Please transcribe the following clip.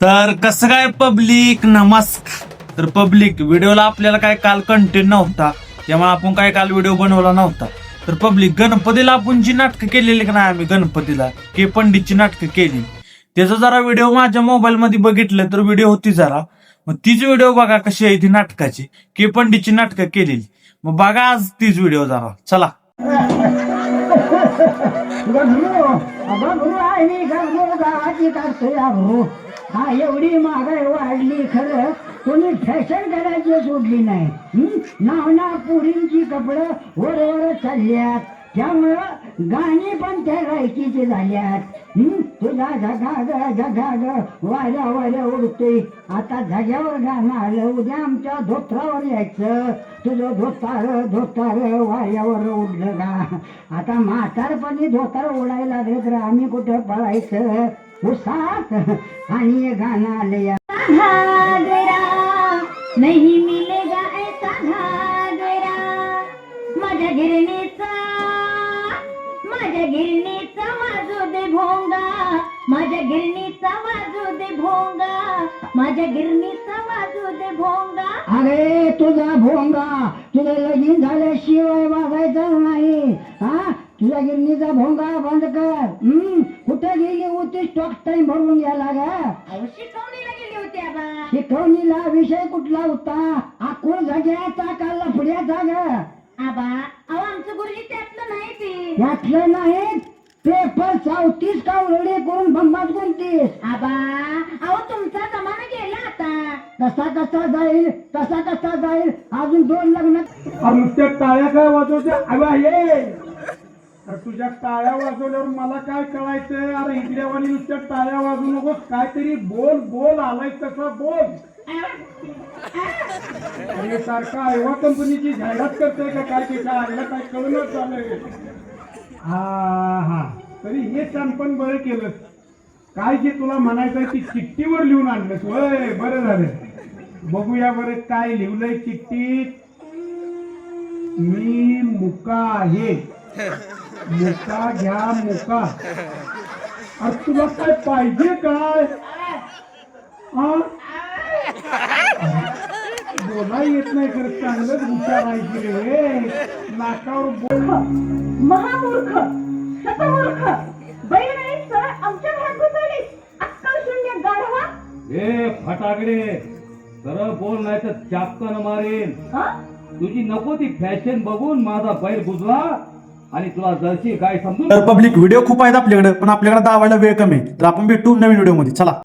तर कसं काय पब्लिक, नमस्कार. तर पब्लिक, व्हिडिओला आपल्याला काय काल कंटेंट नव्हता, त्यामुळे आपण काय काल व्हिडिओ बनवला नव्हता. तर पब्लिक, गणपतीला आपण जी नाटकं केलेली का नाही, आम्ही गणपतीला के पंडितची नाटकं केली, त्याचा जरा व्हिडिओ माझ्या मोबाईल मध्ये बघितलं तर व्हिडिओ होती जरा. मग तीच व्हिडिओ बघा कशी आहे ती नाटकाची, के पंडितची नाटकं केलेली. मग बघा आज तीच व्हिडिओ जरा, चला. हा एवढी महागाई वाढली, खरं कोणी फॅशन करायची सोडली नाही. नाव ना पुरींची कपडं वर वर चालल्यात, त्यामुळं गाणी पण त्या गायकीची झाल्यात. तुझा झगा ग वाऱ्या वाऱ्या उडतोय, आता झग्यावर गाणं आलं, उद्या आमच्या धोत्रावर यायचं. तुझं धोतार वाऱ्यावर उडलं का? आता म्हातारपणी धोतार उडायला लागले तर आम्ही कुठं पळायचं? उसात आणि गाणं आलं या नहीं मिलेगा ऐसा घागरा, माझ्या गिरणीचा वाजू दे भोंगा, माझ्या गिरणीचा वाजू दे भोंगा, माझ्या गिरणीचा वाजू दे भोंगा. अरे तुझा भोंगा तुझं लगीन झाल्याशिवाय वाजायचं नाही. हा, तुझ्या गिरणीचा भोंगा बंद कर. कुठे गेली होती स्टॉक टाइम भरून गेला गा? शिकवणीला गेली होती आबा. शिकवणीला विषय कुठला होता? आकुळ जाग्याचा का लफड्याचा ग? आबा अहो आमचं गुरुजी त्यातलं नाही ती. यातलं नाही, पेपर 34 कावळडे करून बंबात कोणतीस? आबा अहो तुमचा जमाना गेला आता. कसा जाईल अजून 2 लग्न. नुसत्या टाळ्या काय वाजवत्या? अगं ये, तुझ्या टाळ्या वाजवल्यावर मला काय कळायचंय? अरे इकड्यावानी नुसत्या टाळ्या वाजवू नकोस, काहीतरी बोल बोल, आलाय तसं बोल. अरे सारखा आयवा कंपनीची जाहिरात करतोय का काय? ते काय आयला काय कळूनच झालंय. हा तरी हे छानपण बरं केलं. काय जे तुला म्हणायचंय ती चिठ्ठीवर लिहून आणलंस. होय, बरं झालं. बघूया बरं काय लिहिलंय चिठ्ठीत. मी मुका आहे, मुका घ्या मुका. अरे तुला काय पाहिजे काय? बोला येत नाही, खरं चांगलंच विचारायची रे. नाकावर बोल. महामूर्ख, शतमूर्ख, बैल नाही सरळ आमच्या घरात घुसवलीस. अक्कल शून्य गाढवा. ए फटाकडे, सरळ बोल नाही तर चापकानं मारेन. तुझी नको ती फॅशन बघून माझा बैल बुजला आणि तुला जर्सी काय समजून. तर पब्लिक, व्हिडिओ खूप आहेत आपल्याकडे, पण आपल्याकडे दावायला वेळ कमी आहे. तर आपण भेटू नवीन व्हिडिओ मध्ये, चला.